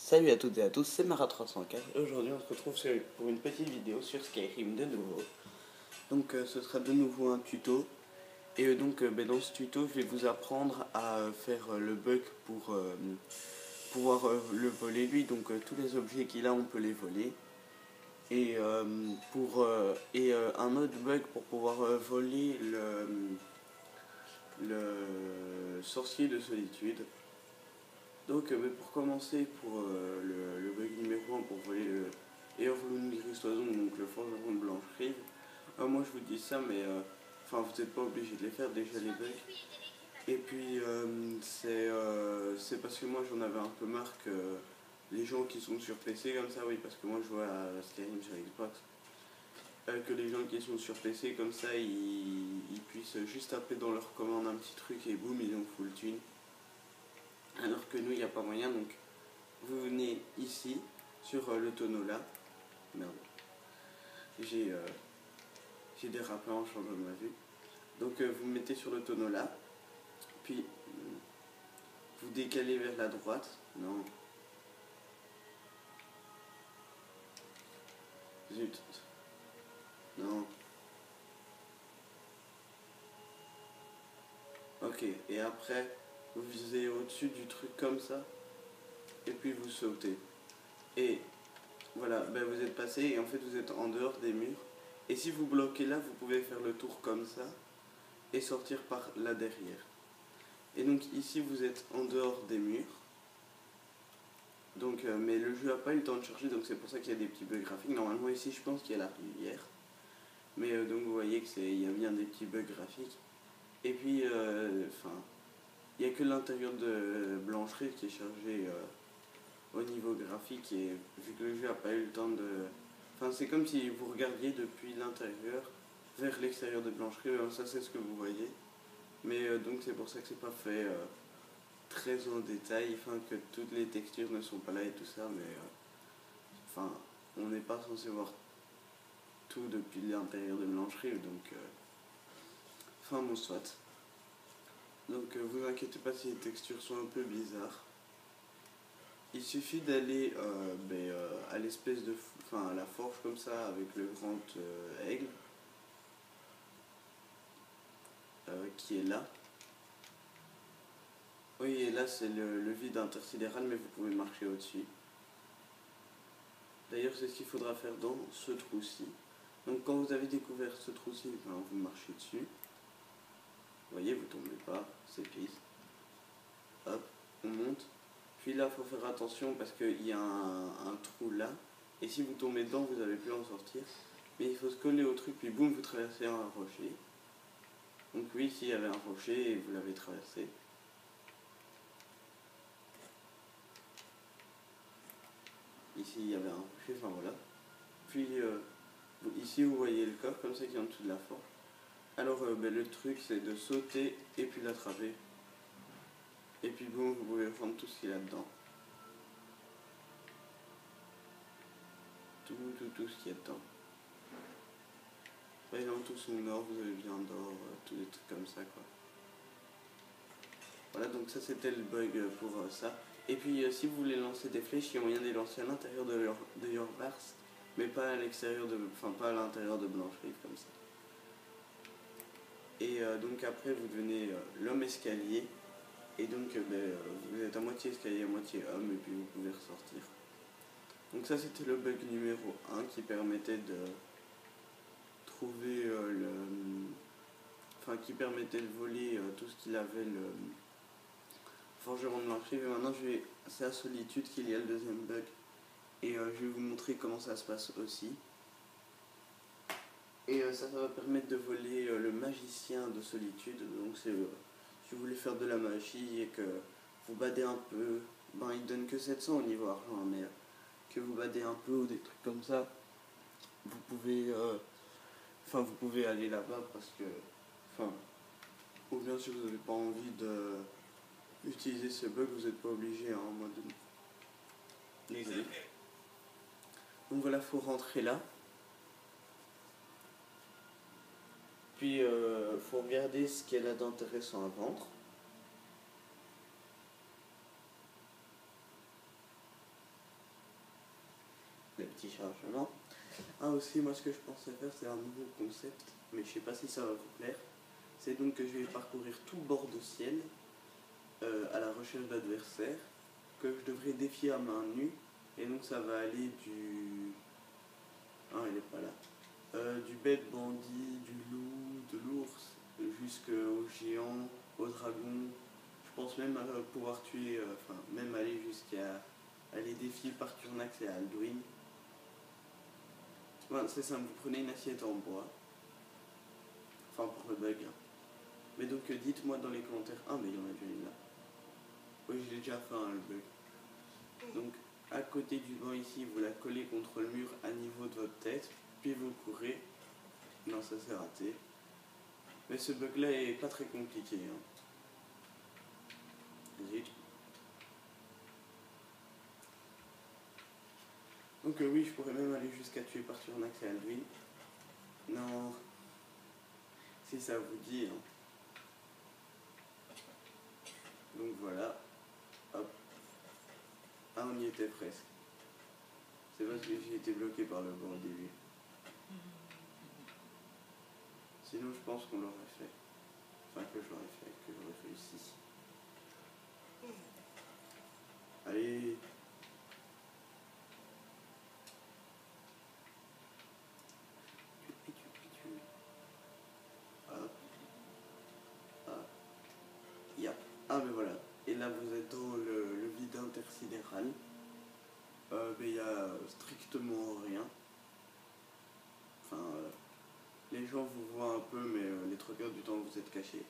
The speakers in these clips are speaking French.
Salut à toutes et à tous, c'est Mara304 et aujourd'hui on se retrouve pour une petite vidéo sur Skyrim de nouveau. Donc ce sera de nouveau un tuto et dans ce tuto je vais vous apprendre à faire le bug pour pouvoir le voler lui. Donc tous les objets qu'il a on peut les voler et, un autre bug pour pouvoir voler le sorcier de solitude. Donc pour commencer, pour le bug numéro 1 pour voler le Eorlund Gristoison, donc le forgeron de Blanche-Rive, moi je vous dis ça, mais vous n'êtes pas obligé de les faire déjà les bugs. Et puis c'est parce que moi j'en avais un peu marre que les gens qui sont sur PC comme ça, oui, parce que moi je joue à Skyrim sur Xbox, que les gens qui sont sur PC comme ça, ils puissent juste taper dans leur commande un petit truc et boum, ils ont full thune. Alors que nous, il n'y a pas moyen, donc vous venez ici, sur le tonneau là. Merde. J'ai dérapé en changeant de ma vue. Donc vous mettez sur le tonneau là, puis vous décalez vers la droite. Non. Zut. Non. Ok, et après, vous visez au-dessus du truc comme ça, et puis vous sautez. Et voilà, vous êtes passé, et en fait vous êtes en dehors des murs. Et si vous bloquez là, vous pouvez faire le tour comme ça, et sortir par là derrière. Et donc ici vous êtes en dehors des murs. Donc, mais le jeu n'a pas eu le temps de charger, donc c'est pour ça qu'il y a des petits bugs graphiques. Normalement ici je pense qu'il y a la rivière. Mais donc vous voyez qu'il y a bien des petits bugs graphiques. Et puis, il n'y a que l'intérieur de Blanche-Rive qui est chargé au niveau graphique. Et vu que le jeu n'a pas eu le temps de... c'est comme si vous regardiez depuis l'intérieur vers l'extérieur de Blanche-Rive. Ça c'est ce que vous voyez. Mais donc c'est pour ça que c'est pas fait très en détail, que toutes les textures ne sont pas là et tout ça, mais on n'est pas censé voir tout depuis l'intérieur de Blanche-Rive, donc bon soit. Donc vous inquiétez pas si les textures sont un peu bizarres. Il suffit d'aller à l'espèce de... à la forge comme ça avec le grand aigle qui est là. Oui, et là c'est le vide intersidéral, mais vous pouvez marcher au-dessus. D'ailleurs, c'est ce qu'il faudra faire dans ce trou-ci. Donc quand vous avez découvert ce trou-ci, vous marchez dessus. Vous voyez, vous tombez pas, c'est pisse. Hop, on monte. Puis là, il faut faire attention parce qu'il y a un trou là. Et si vous tombez dedans, vous n'avez plus à en sortir. Mais il faut se coller au truc, puis boum, vous traversez un rocher. Donc oui, ici il y avait un rocher et vous l'avez traversé. Ici il y avait un rocher, voilà. Puis ici vous voyez le coffre comme ça qui est en dessous de la forge. Alors le truc c'est de sauter et puis l'attraper. Et puis boum, vous pouvez prendre tout ce qu'il y a dedans. Tout ce qu'il y a dedans. Par exemple, tout son or, vous avez bien d'or, tous des trucs comme ça quoi. Voilà, donc ça c'était le bug pour ça. Et puis si vous voulez lancer des flèches, il y a moyen de les lancer à l'intérieur de Jorvars, mais pas à l'extérieur de... pas à l'intérieur de Blanche-Rive comme ça. Et donc après vous devenez l'homme escalier. Et donc vous êtes à moitié escalier, à moitié homme, et puis vous pouvez ressortir. Donc ça c'était le bug numéro 1 qui permettait de trouver qui permettait de voler tout ce qu'il avait le forgeron de Blanche-Rive. Et maintenant c'est à Solitude qu'il y a le deuxième bug. Et je vais vous montrer comment ça se passe aussi. Et ça va permettre de voler le magicien de Solitude. Donc c'est si vous voulez faire de la magie et que vous badez un peu, il donne que 700 au niveau argent, mais que vous badez un peu ou des trucs comme ça, vous pouvez vous pouvez aller là-bas parce que ou bien si vous n'avez pas envie d'utiliser ce bug, vous n'êtes pas obligé en mode désolé. Donc voilà, faut rentrer là. Puis faut regarder ce qu'elle a d'intéressant à vendre. petit chargement. Ah aussi, moi ce que je pensais faire, c'est un nouveau concept, mais je sais pas si ça va vous plaire. C'est donc que je vais parcourir tout bord de ciel à la recherche d'adversaires que je devrais défier à main nue. Et donc ça va aller du... Ah, il est pas là. Du bête bandit, du loup, de l'ours, jusqu'au géant, au dragon. Je pense même pouvoir tuer, enfin même aller jusqu'à aller défier par Turnax et Alduin. Voilà, c'est simple, vous prenez une assiette en bois. Enfin pour le bug. Hein. Mais donc dites-moi dans les commentaires. Ah mais il y en a déjà une là. Oui, je l'ai déjà fait hein, le bug. Donc à côté du banc ici, vous la collez contre le mur à niveau de votre tête, puis vous courez. Non, ça c'est raté. Mais ce bug là est pas très compliqué. Hein. Zut. Donc oui, je pourrais même aller jusqu'à tuer par Turnax et Alduin. Non, si ça vous dit. Hein. Donc voilà. Hop. Ah, on y était presque. C'est parce que j'ai été bloqué par le banc au début. Sinon, je pense qu'on l'aurait fait. Enfin, que je l'aurais fait, que j'aurais réussi. Allez. Hop. Hop. Yep. Ah, mais voilà. Et là, vous êtes dans le vide intersidéral. Mais il n'y a strictement rien. Enfin, les gens vous voient un peu, mais les trois quarts du temps, vous êtes cachés.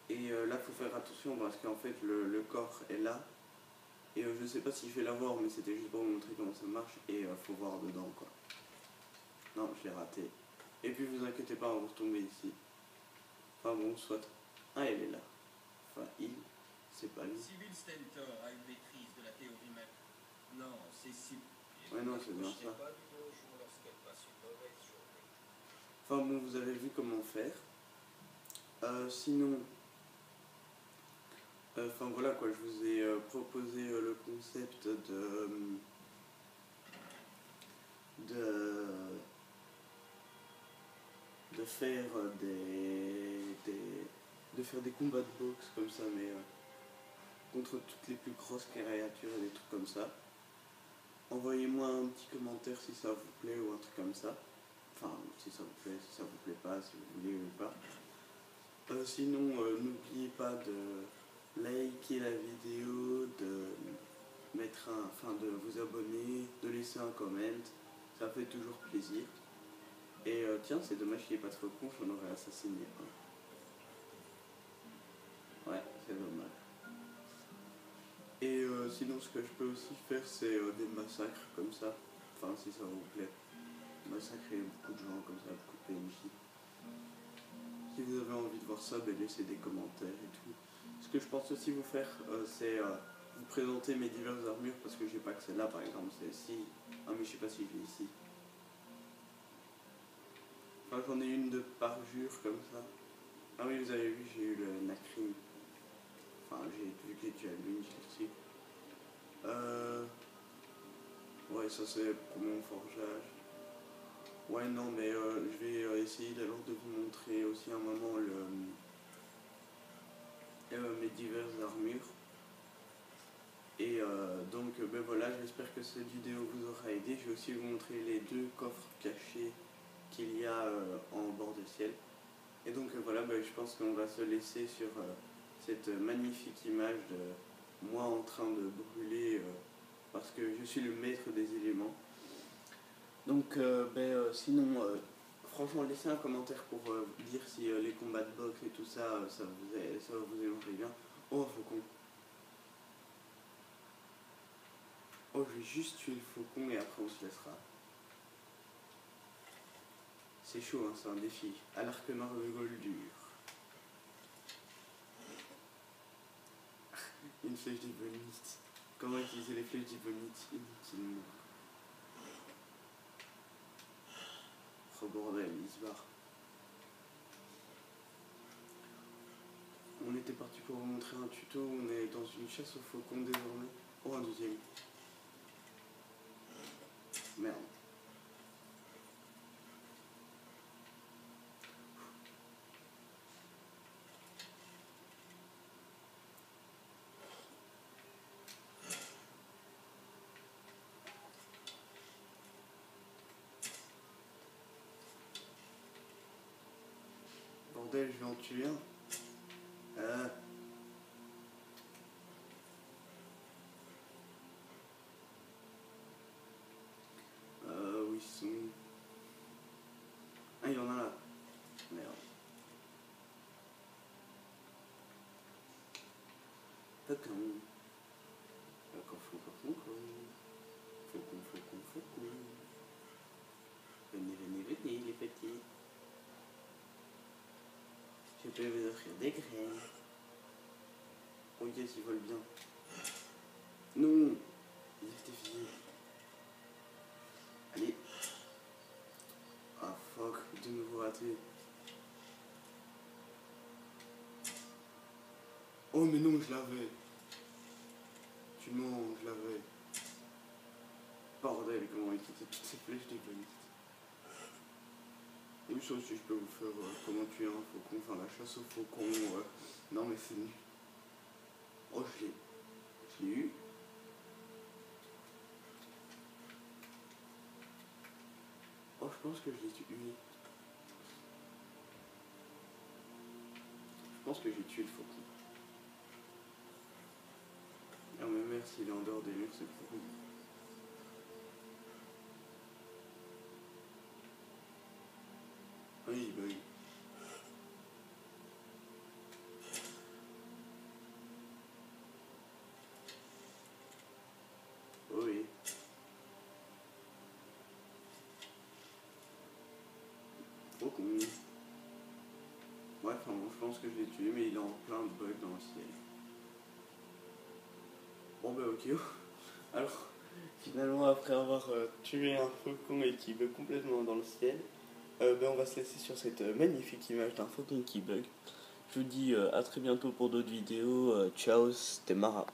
Et là, il faut faire attention parce qu'en fait, le corps est là. Et je sais pas si je vais l'avoir, mais c'était juste pour vous montrer comment ça marche. Et faut voir dedans, quoi. Non, je l'ai raté. Et puis, vous inquiétez pas, on va retomber ici. Enfin bon, soit. Ah, elle est là. Enfin, il, c'est pas lui. Sybil Stentor a une maîtrise de la théorie même. Non, c'est Sybil. Ouais, non, c'est bien ça. Pas du bonjour lorsqu'elle passe une mauvaise journée. Enfin bon, vous avez vu comment faire. Sinon, enfin voilà quoi, je vous ai proposé le concept de faire de faire des combats de boxe comme ça, mais contre toutes les plus grosses créatures et des trucs comme ça. Envoyez-moi un petit commentaire si ça vous plaît ou un truc comme ça. Enfin, si ça vous plaît, si ça vous plaît pas, si vous voulez ou pas. Sinon, n'oubliez pas de liker la vidéo, de mettre enfin de vous abonner, de laisser un comment. Ça fait toujours plaisir. Et tiens, c'est dommage qu'il n'y ait pas de faucon, j'en aurais assassiné un. Ouais, c'est dommage. Et sinon, ce que je peux aussi faire, c'est des massacres comme ça. Enfin, si ça vous plaît. Massacrer beaucoup de gens comme ça, beaucoup de PNJ. Si vous avez envie de voir ça, ben laissez des commentaires et tout. Ce que je pense aussi vous faire, c'est vous présenter mes diverses armures, parce que j'ai pas que celle-là par exemple, c'est ici. Ah mais je sais pas si je l'ai ici. Enfin j'en ai une de parjure comme ça. Ah oui, vous avez vu, j'ai eu le Nacrim. Enfin j'ai vu que j'ai tué à lui, je l'ai reçu. Ouais, ça c'est pour mon forgeage. Ouais non mais je vais essayer alors de vous montrer aussi un moment mes diverses armures. Et donc ben voilà, j'espère que cette vidéo vous aura aidé. Je vais aussi vous montrer les deux coffres cachés qu'il y a en bord de ciel. Et donc voilà, ben, je pense qu'on va se laisser sur cette magnifique image de moi en train de brûler parce que je suis le maître des éléments. Donc sinon, franchement, laissez un commentaire pour dire si les combats de boxe et tout ça, ça vous aimerait bien. Oh, faucon. Oh, je vais juste tuer le faucon et après on se laissera. C'est chaud, hein, c'est un défi. À l'arc marvegol dur. Une flèche d'ébonite. Comment utiliser les flèches d'ébonite inutilement? Oh bordel, il se barre. On était parti pour vous montrer un tuto, on est dans une chasse au faucon désormais. Oh, un deuxième. Merde. Bordel, je vais en tuer un. Où ils sont? Ah, il y en a là. Merde. Faucon. Faucon. Venez, les petits. Je peux vous offrir des graines. Oh yes, ils volent bien. Non, c'était fini. Allez. Ah fuck, de nouveau raté. Oh mais non, je l'avais. Tu mens, je l'avais. Bordel, comment il quittait toutes ces flèches d'égoïste. Oui, ça aussi, je peux vous faire comment tuer un faucon, enfin la chasse au faucon. Non mais c'est nul. Oh, je l'ai eu. Oh, je pense que je l'ai tué. Je pense que j'ai tué le faucon. Non mais merde, s'il est en dehors des murs, c'est le faucon. Ah, il bug. Oh oui. Faucon. Ouais, enfin bon, je pense que je l'ai tué, mais il est en plein de bugs dans le ciel. Bon bah ok. Alors, finalement, après avoir tué un faucon et qui bug complètement dans le ciel, on va se laisser sur cette magnifique image d'un faucon qui bug. Je vous dis à très bientôt pour d'autres vidéos. Ciao, c'était Mara.